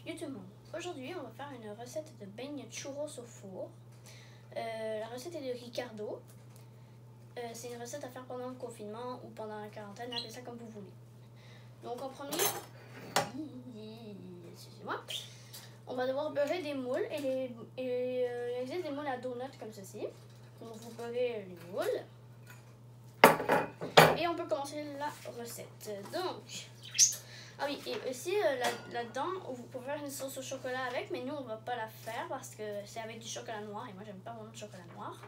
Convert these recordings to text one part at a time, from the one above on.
Yo tout le monde, aujourd'hui on va faire une recette de beignes churros au four. La recette est de Ricardo. C'est une recette à faire pendant le confinement ou pendant la quarantaine, appelez ça comme vous voulez. Donc en premier, excusez-moi, on va devoir beurrer des moules et il existe des moules à donuts comme ceci. Donc vous beurrez les moules et on peut commencer la recette. Donc, ah oui, et aussi là-dedans, vous pouvez faire une sauce au chocolat avec, mais nous on va pas la faire parce que c'est avec du chocolat noir et moi j'aime pas vraiment le chocolat noir.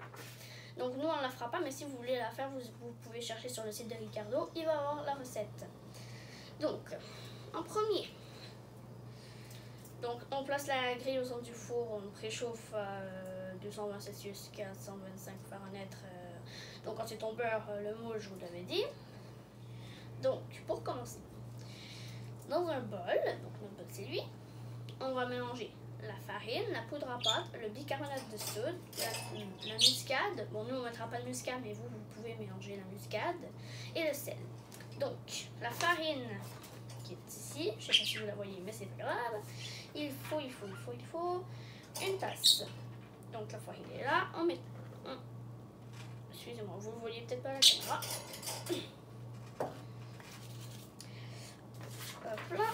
Donc nous on la fera pas, mais si vous voulez la faire, vous pouvez chercher sur le site de Ricardo, il va avoir la recette. Donc, en premier, donc on place la grille au centre du four, on préchauffe à 220 Celsius, 425 Fahrenheit. Donc ensuite on beurre le moule, je vous l'avais dit. Donc pour commencer, dans un bol, donc notre bol c'est lui, on va mélanger la farine, la poudre à pâte, le bicarbonate de soude, la muscade. Bon, nous on ne mettra pas de muscade, mais vous pouvez mélanger la muscade et le sel. Donc la farine qui est ici, je ne sais pas si vous la voyez, mais c'est pas grave. Il faut une tasse. Donc la farine est là, on met. Excusez-moi, vous ne voyez peut-être pas la caméra. Hop là.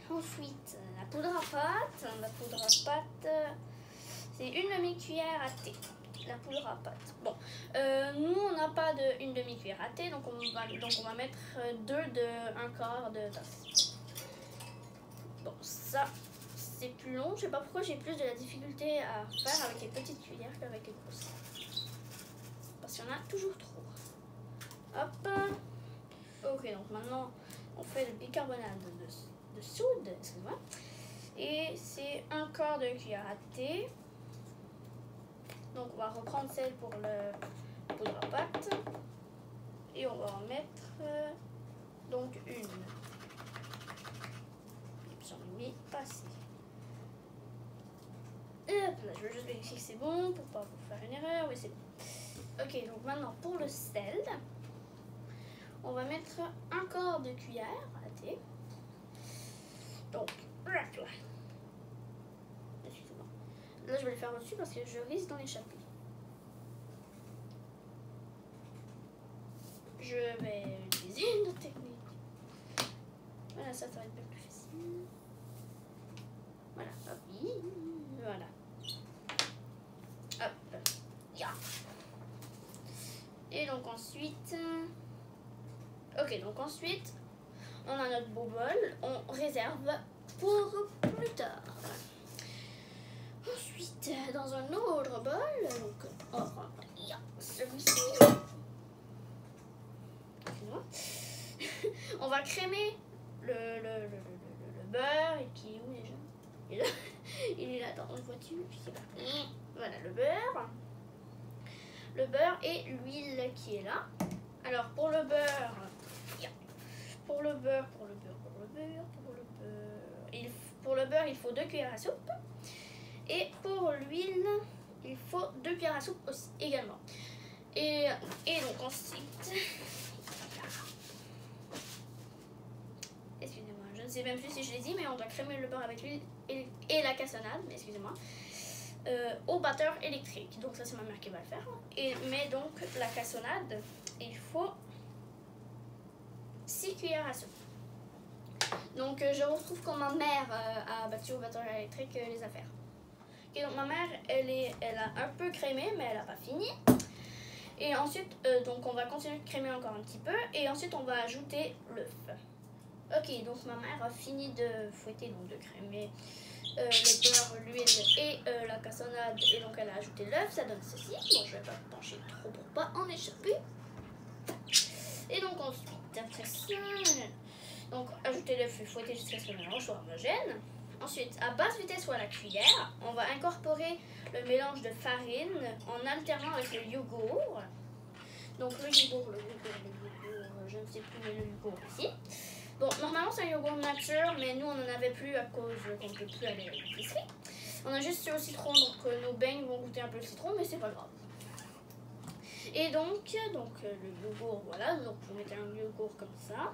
Ensuite, la poudre à pâte. La poudre à pâte, c'est une demi-cuillère à thé. La poudre à pâte. Bon, nous on n'a pas une demi-cuillère à thé, donc on va mettre 2 de 1/4 de tasse. Bon, ça c'est plus long. Je sais pas pourquoi j'ai plus de la difficulté à faire avec les petites cuillères qu'avec les grosses. Parce qu'il y en a toujours trop. Hop. Ok, donc maintenant on fait le bicarbonate de soude, excusez-moi. Et c'est 1/4 de cuillère à thé. Donc on va reprendre celle pour le poudre à pâte. Et on va en mettre donc une. J'en ai mis pas assez. Hop là, je veux juste vérifier que c'est bon pour pas vous faire une erreur. Oui, c'est bon. Ok, donc maintenant pour le sel, on va mettre 1/4 de cuillère à thé. Donc, là. Excusez-moi. Là, je vais le faire au-dessus parce que je risque d'en échapper. Je vais utiliser une autre technique. Voilà, ça va être plus facile. Voilà, hop, voilà. Hop, yeah. Et donc ensuite, ok, donc ensuite, on a notre beau bol, on réserve pour plus tard. Ensuite, dans un autre bol, donc on prend celui-ci. On va crémer le beurre et qui est où déjà? Il est là dans notre voiture, je sais pas. Voilà le beurre et l'huile qui est là. Alors pour le beurre, il faut 2 cuillères à soupe. Et pour l'huile, il faut 2 cuillères à soupe aussi, également. Et donc ensuite, excusez-moi, je ne sais même plus si je l'ai dit, mais on doit crémer le beurre avec l'huile et la cassonade, mais excusez-moi, au batteur électrique. Donc ça c'est ma mère qui va le faire. Mais donc la cassonade, il faut 6 cuillères à soupe. Donc je retrouve quand ma mère a battu au batteur électrique les affaires. Okay, donc ma mère, elle a un peu crémé, mais elle n'a pas fini. Et ensuite, donc on va continuer de crémer encore un petit peu. Et ensuite, on va ajouter l'œuf. Ok, donc ma mère a fini de fouetter, donc de crémer le beurre, l'huile et la cassonade. Et donc elle a ajouté l'œuf, ça donne ceci. Bon, je vais pas me pencher trop pour pas en échapper. Et donc ensuite, après ça, donc ajouter l'œuf et fouetter jusqu'à ce que le mélange soit homogène. Ensuite, à basse vitesse ou à la cuillère, on va incorporer le mélange de farine en alternant avec le yogourt. Donc le yogourt, je ne sais plus, mais le yogourt ici. Bon, normalement c'est un yogourt nature, mais nous on n'en avait plus à cause qu'on ne peut plus aller à l'épicerie. On a juste au citron, donc nos beignes vont goûter un peu le citron, mais c'est pas grave. Et donc le yogourt, voilà, donc vous mettez un yogourt comme ça.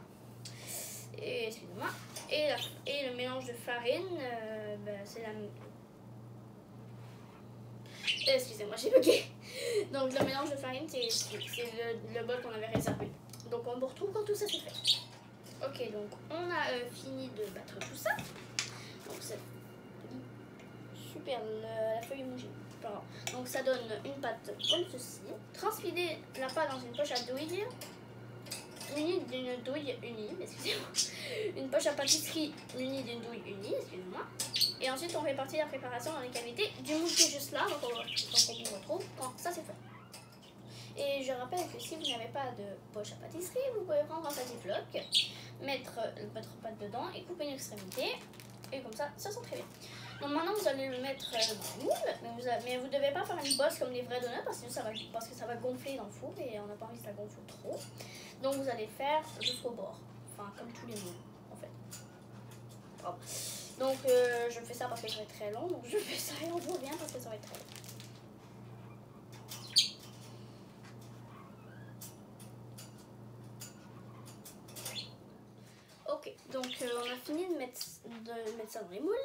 Et excusez-moi. et le mélange de farine, c'est la... Excusez-moi, j'ai bugué. Donc le mélange de farine, c'est le bol qu'on avait réservé. Donc on vous retrouve quand tout ça c'est fait. Ok, donc on a fini de battre tout ça. Donc c'est super, la feuille est mouillée. Donc ça donne une pâte comme ceci. Transfilez la pâte dans une poche à douille. Unie d'une douille unie, excusez-moi. Une poche à pâtisserie unie d'une douille unie, excusez-moi. Et ensuite on répartit la préparation dans les cavités du moule qui est juste là. Donc on vous retrouve quand ça c'est fait. Et je rappelle que si vous n'avez pas de poche à pâtisserie, vous pouvez prendre un Ziploc, mettre votre pâte dedans et couper une extrémité. Et comme ça, ça sent très bien. Donc maintenant, vous allez le mettre dans le moule, mais vous ne devez pas faire une bosse comme les vrais donuts parce que ça va gonfler dans le four et on n'a pas envie que ça gonfle trop. Donc vous allez faire jusqu'au bord, enfin comme tous les moules en fait. Bon. Donc je fais ça parce que ça va être très long, donc je fais ça et on vous revient parce que ça va être très long. Ok, donc on a fini de mettre ça dans les moules.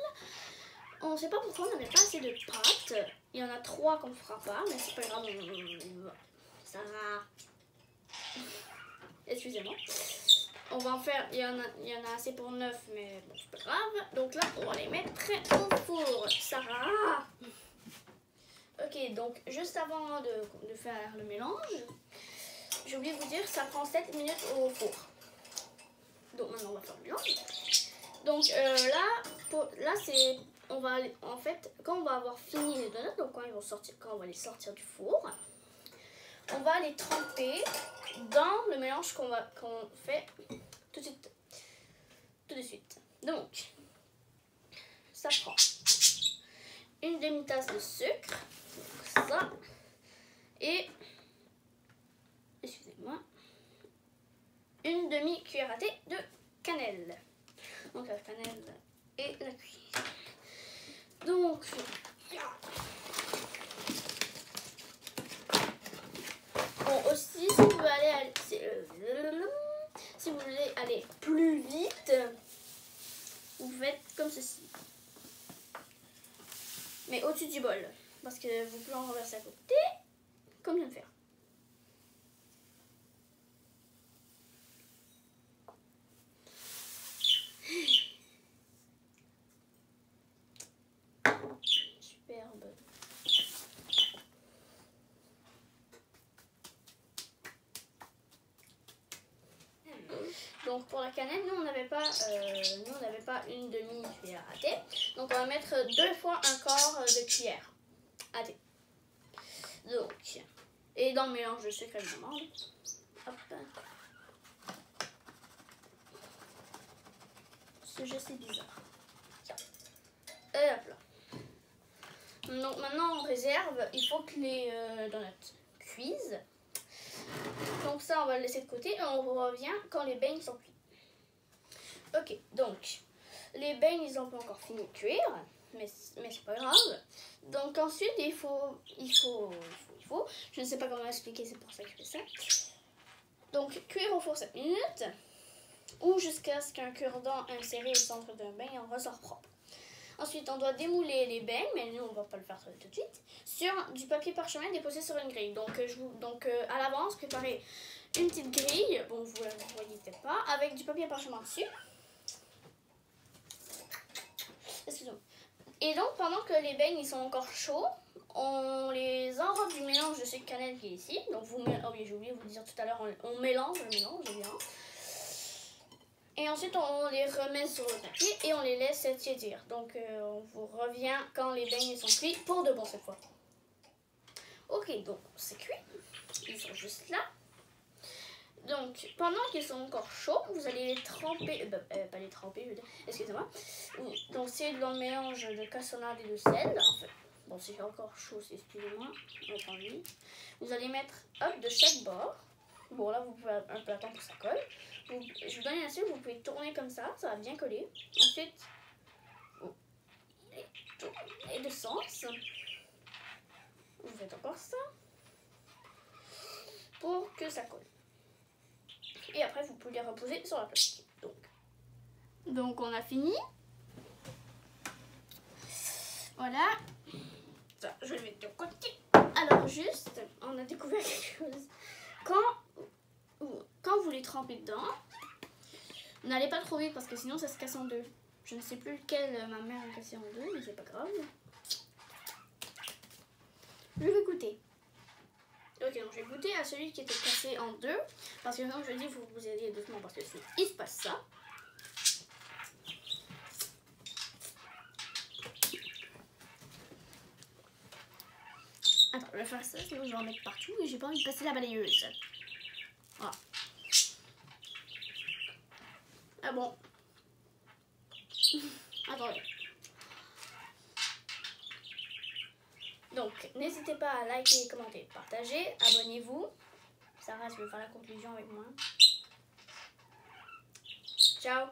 On ne sait pas pourquoi on n'avait pas assez de pâte. Il y en a 3 qu'on ne fera pas, mais c'est pas grave. Ça va. Excusez-moi. On va en faire. Il y en a assez pour 9, mais bon, c'est pas grave. Donc là, on va les mettre au four. Sarah. Ok, donc juste avant de faire le mélange, j'ai oublié de vous dire, ça prend 7 minutes au four. Donc maintenant, on va faire le mélange. Donc là c'est... On va en fait, quand on va avoir fini les donuts, donc quand on va les sortir du four, on va les tremper dans le mélange qu'on fait tout de suite. Donc, ça prend une demi-tasse de sucre, ça, et, excusez-moi, une demi-cuillère à thé de cannelle. Donc la cannelle et la cuillère. Donc, bon aussi, si vous voulez aller plus vite, vous faites comme ceci. Mais au-dessus du bol, parce que vous pouvez en renverser à côté, comme je viens de faire. Superbe. Donc pour la cannelle, nous on n'avait pas une demi-cuillère à thé. Donc on va mettre 2 fois un quart de cuillère à thé. Donc, et dans le mélange de sucre évidemment. Hop. Ce geste c'est bizarre. Et hop là. Donc maintenant on réserve, il faut que les donuts cuisent. Donc ça on va le laisser de côté et on revient quand les beignes sont cuits. Ok, donc les beignes ils ont pas encore fini de cuire, mais c'est pas grave. Donc ensuite il faut, je ne sais pas comment expliquer, c'est pour ça que je fais ça. Donc cuire au four 7 minutes ou jusqu'à ce qu'un cure-dent inséré au centre d'un beigne en ressort propre. Ensuite, on doit démouler les beignes, mais nous, on ne va pas le faire tout de suite, sur du papier parchemin déposé sur une grille. Donc, à l'avance, préparez une petite grille, bon, vous ne la voyez peut-être pas, avec du papier parchemin dessus. Excusez-moi. Et donc, pendant que les beignes ils sont encore chauds, on les enrobe du mélange de sucre cannelle qui est ici. Donc, oh oui, j'ai oublié de vous dire tout à l'heure, on mélange le mélange, bien. Et ensuite, on les remet sur le papier et on les laisse tiédir. Donc, on vous revient quand les beignes sont cuits, pour de bon cette fois. Ok, donc c'est cuit. Ils sont juste là. Donc, pendant qu'ils sont encore chauds, vous allez les tremper, pas les tremper, je veux dire, excusez-moi. Donc, c'est dans le mélange de cassonade et de sel. En fait, bon, c'est encore chaud, excusez-moi. Vous allez mettre, hop, de chaque bord. Bon, là, vous pouvez un peu attendre pour que ça colle. Je vous donne une astuce, vous pouvez tourner comme ça va bien coller. Ensuite, et de sens. Vous faites encore ça pour que ça colle. Et après, vous pouvez les reposer sur la plastique. Donc, Donc on a fini. Voilà. Ça, je vais le mettre de côté. Alors juste, on a découvert quelque chose. Quand vous les trempez dedans, n'allez pas trop vite parce que sinon ça se casse en deux. Je ne sais plus lequel ma mère a cassé en deux, mais c'est pas grave. Je vais goûter. Ok, donc je vais goûter à celui qui était cassé en deux. Parce que comme je dis, il faut que vous alliez doucement parce que il se passe ça. Attends, je vais faire ça, sinon je vais en mettre partout et j'ai pas envie de passer la balayeuse. Voilà. Ah bon. Attendez. Donc, n'hésitez pas à liker, commenter, partager, abonnez-vous. Sarah, tu veux faire la conclusion avec moi? Ciao.